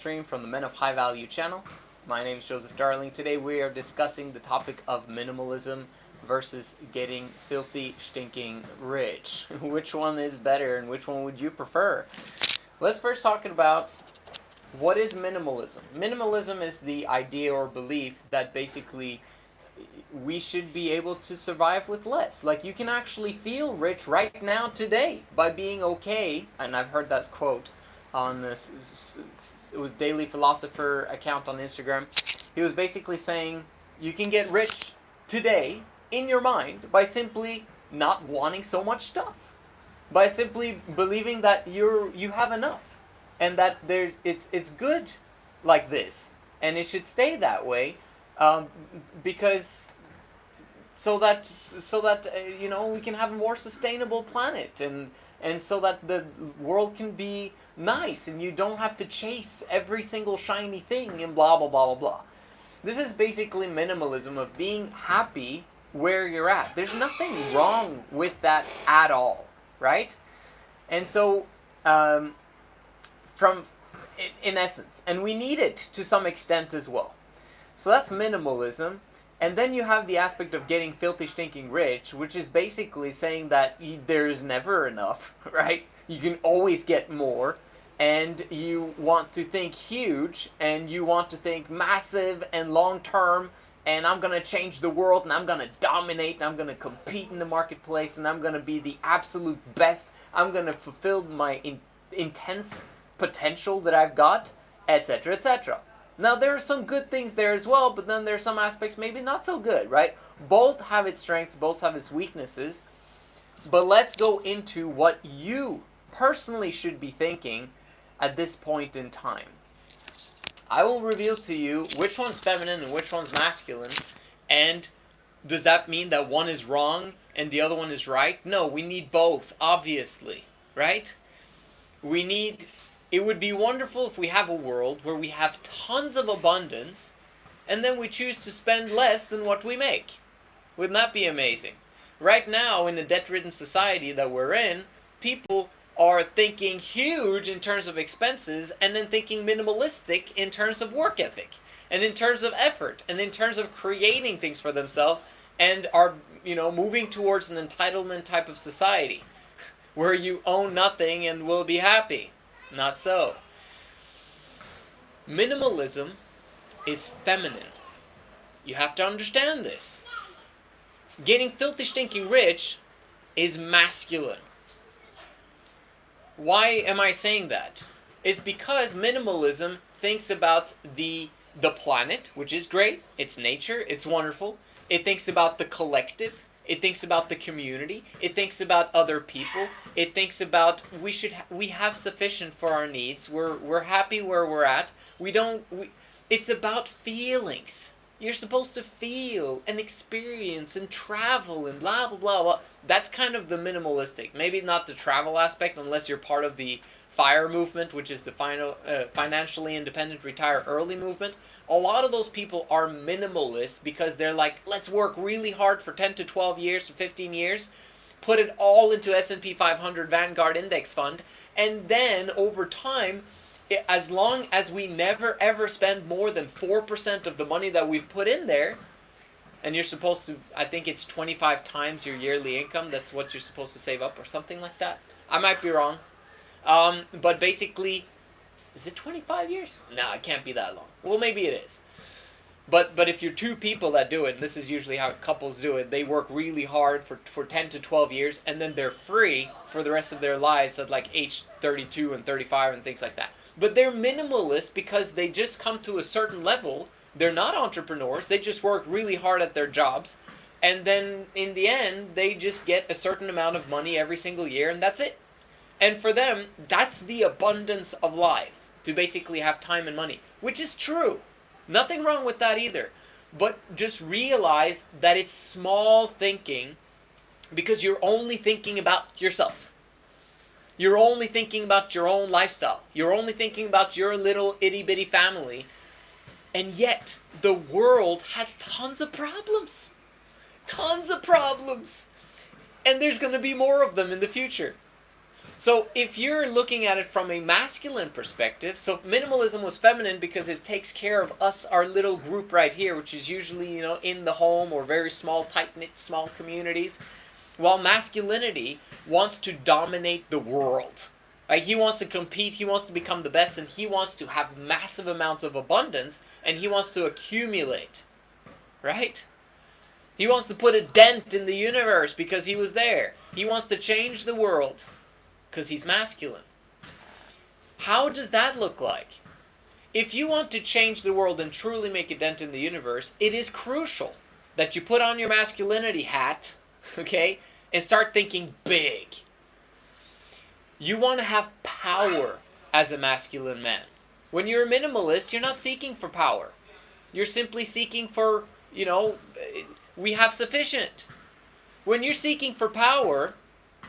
Stream from the Men of High Value channel. My name is Joseph Darling. Today we are discussing the topic of minimalism versus getting filthy, stinking rich. Which one is better and which one would you prefer? Let's first talk about what is minimalism. Minimalism is the idea or belief that basically we should be able to survive with less. Like, you can actually feel rich right now today by being okay, and I've heard that quote on this, it was Daily Philosopher account on Instagram. He was basically saying you can get rich today in your mind by simply not wanting so much stuff, by simply believing that you have enough, and that it's good like this, and it should stay that way, because so that we can have a more sustainable planet, and so that the world can be nice and you don't have to chase every single shiny thing and blah blah blah blah blah. This is basically minimalism, of being happy where you're at. There's nothing wrong with that at all, right? And so in essence, and we need it to some extent as well. So that's minimalism. And then you have the aspect of getting filthy, stinking rich, which is basically saying that there's never enough, right? You can always get more, and you want to think huge, and you want to think massive and long-term, and I'm going to change the world, and I'm going to dominate, and I'm going to compete in the marketplace, and I'm going to be the absolute best. I'm going to fulfill my intense potential that I've got, etc., etc. Now, there are some good things there as well, but then there are some aspects maybe not so good, right? Both have its strengths, both have its weaknesses. But let's go into what you personally should be thinking at this point in time. I will reveal to you which one's feminine and which one's masculine. And does that mean that one is wrong and the other one is right? No, we need both, obviously, right? It would be wonderful if we have a world where we have tons of abundance, and then we choose to spend less than what we make. Wouldn't that be amazing? Right now, in the debt-ridden society that we're in, people are thinking huge in terms of expenses, and then thinking minimalistic in terms of work ethic, and in terms of effort, and in terms of creating things for themselves, and are, moving towards an entitlement type of society, where you own nothing and will be happy. Not so. Minimalism is feminine. You have to understand this. Getting filthy, stinking rich is masculine. Why am I saying that? It's because minimalism thinks about the planet, which is great. It's nature. It's wonderful. It thinks about the collective. It thinks about the community. It thinks about other people. It thinks about we have sufficient for our needs. We're happy where we're at. It's about feelings. You're supposed to feel and experience and travel and blah blah blah blah. That's kind of the minimalistic. Maybe not the travel aspect, unless you're part of the FIRE movement, which is the financially independent retire early movement. A lot of those people are minimalist because they're like, let's work really hard for 10 to 12 years, 15 years, put it all into S&P 500 Vanguard Index Fund, and then over time, as long as we never ever spend more than 4% of the money that we've put in there, and you're supposed to, I think it's 25 times your yearly income, that's what you're supposed to save up or something like that. I might be wrong. But basically, is it 25 years? No, it can't be that long. Well, maybe it is. But if you're two people that do it, and this is usually how couples do it, they work really hard for 10 to 12 years, and then they're free for the rest of their lives at like age 32 and 35 and things like that. But they're minimalist because they just come to a certain level. They're not entrepreneurs. They just work really hard at their jobs. And then in the end, they just get a certain amount of money every single year, and that's it. And for them, that's the abundance of life, to basically have time and money, which is true. Nothing wrong with that either. But just realize that it's small thinking, because you're only thinking about yourself. You're only thinking about your own lifestyle. You're only thinking about your little itty-bitty family. And yet, the world has tons of problems. Tons of problems. And there's going to be more of them in the future. So if you're looking at it from a masculine perspective, so minimalism was feminine because it takes care of us, our little group right here, which is usually, in the home or very small, tight-knit, small communities, while masculinity wants to dominate the world. Like, he wants to compete, he wants to become the best, and he wants to have massive amounts of abundance, and he wants to accumulate. Right? He wants to put a dent in the universe because he was there. He wants to change the world because he's masculine. How does that look like? If you want to change the world and truly make a dent in the universe, it is crucial that you put on your masculinity hat, okay, and start thinking big. You want to have power as a masculine man. When you're a minimalist, you're not seeking for power. You're simply seeking for, we have sufficient. When you're seeking for power,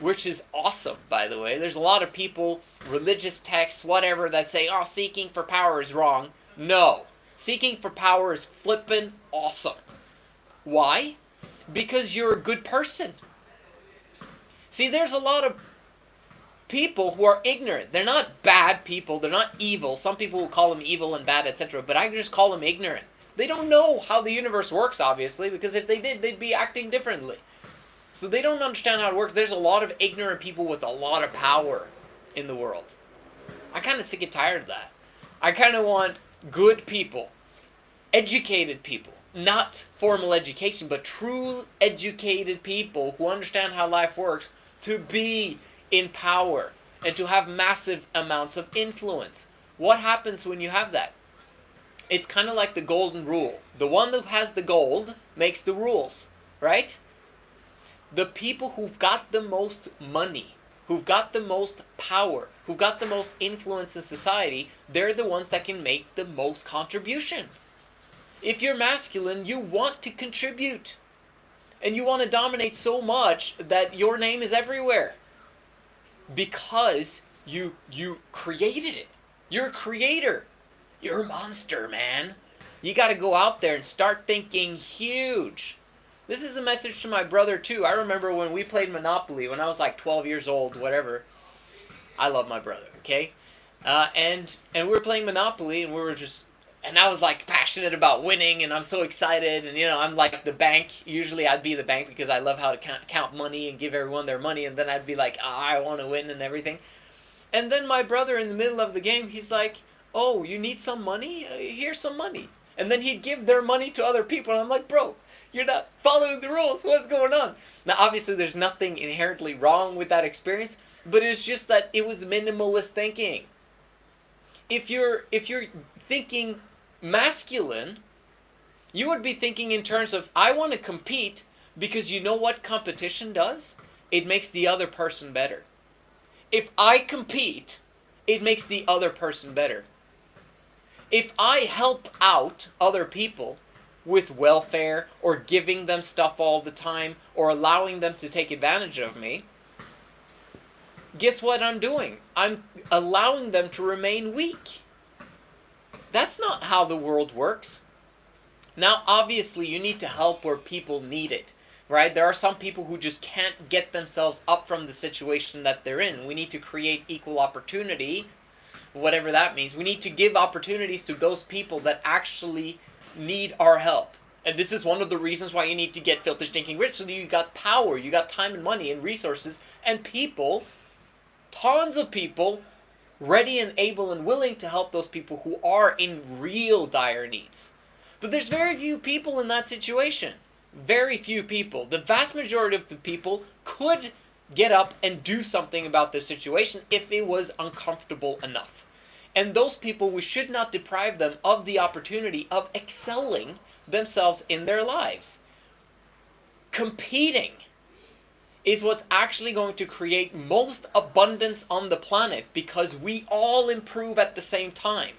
which is awesome, by the way. There's a lot of people, religious texts, whatever, that say, seeking for power is wrong. No. Seeking for power is flippin' awesome. Why? Because you're a good person. See, there's a lot of people who are ignorant. They're not bad people. They're not evil. Some people will call them evil and bad, etc. But I just call them ignorant. They don't know how the universe works, obviously, because if they did, they'd be acting differently. So they don't understand how it works. There's a lot of ignorant people with a lot of power in the world. I'm kind of sick and tired of that. I kind of want good people, educated people, not formal education, but true educated people who understand how life works to be in power and to have massive amounts of influence. What happens when you have that? It's kind of like the golden rule. The one who has the gold makes the rules, right? The people who've got the most money, who've got the most power, who've got the most influence in society, they're the ones that can make the most contribution. If you're masculine, you want to contribute. And you want to dominate so much that your name is everywhere. Because you created it. You're a creator. You're a monster, man. You got to go out there and start thinking huge. This is a message to my brother, too. I remember when we played Monopoly, when I was like 12 years old, whatever. I love my brother, okay? And we were playing Monopoly, and and I was like passionate about winning, and I'm so excited, and I'm like the bank. Usually I'd be the bank because I love how to count money and give everyone their money, and then I'd be like, I want to win and everything. And then my brother, in the middle of the game, he's like, oh, you need some money? Here's some money. And then he'd give their money to other people, and I'm like, bro, you're not following the rules. What's going on? Now, obviously, there's nothing inherently wrong with that experience, but it's just that it was minimalist thinking. If you're thinking masculine, you would be thinking in terms of, I want to compete because you know what competition does? It makes the other person better. If I compete, it makes the other person better. If I help out other people with welfare or giving them stuff all the time or allowing them to take advantage of me, guess what I'm doing? I'm allowing them to remain weak. That's not how the world works. Now, obviously, you need to help where people need it, right? There are some people who just can't get themselves up from the situation that they're in. We need to create equal opportunity, whatever that means. We need to give opportunities to those people that actually need our help. And this is one of the reasons why you need to get filthy stinking rich, so that you got power, you got time and money and resources and people, tons of people, ready and able and willing to help those people who are in real dire needs. But there's very few people in that situation. Very few people. The vast majority of the people could get up and do something about their situation if it was uncomfortable enough. And those people, we should not deprive them of the opportunity of excelling themselves in their lives. Competing is what's actually going to create most abundance on the planet, because we all improve at the same time.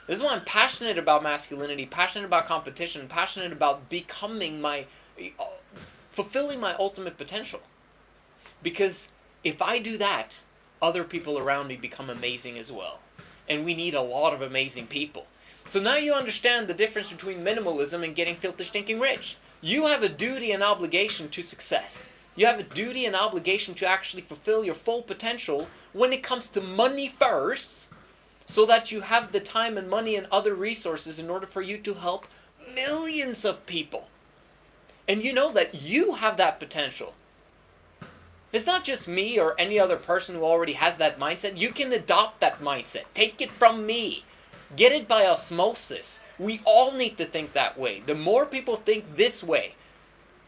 This is why I'm passionate about masculinity, passionate about competition, passionate about fulfilling my ultimate potential. Because if I do that, other people around me become amazing as well. And we need a lot of amazing people. So now you understand the difference between minimalism and getting filthy stinking rich. You have a duty and obligation to success. You have a duty and obligation to actually fulfill your full potential when it comes to money first, so that you have the time and money and other resources in order for you to help millions of people. And you know that you have that potential. It's not just me or any other person who already has that mindset. You can adopt that mindset. Take it from me. Get it by osmosis. We all need to think that way. The more people think this way,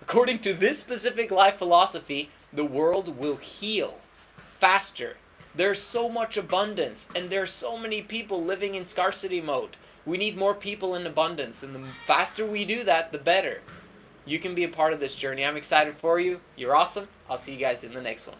according to this specific life philosophy, the world will heal faster. There's so much abundance, and there's so many people living in scarcity mode. We need more people in abundance, and the faster we do that, the better. You can be a part of this journey. I'm excited for you. You're awesome. I'll see you guys in the next one.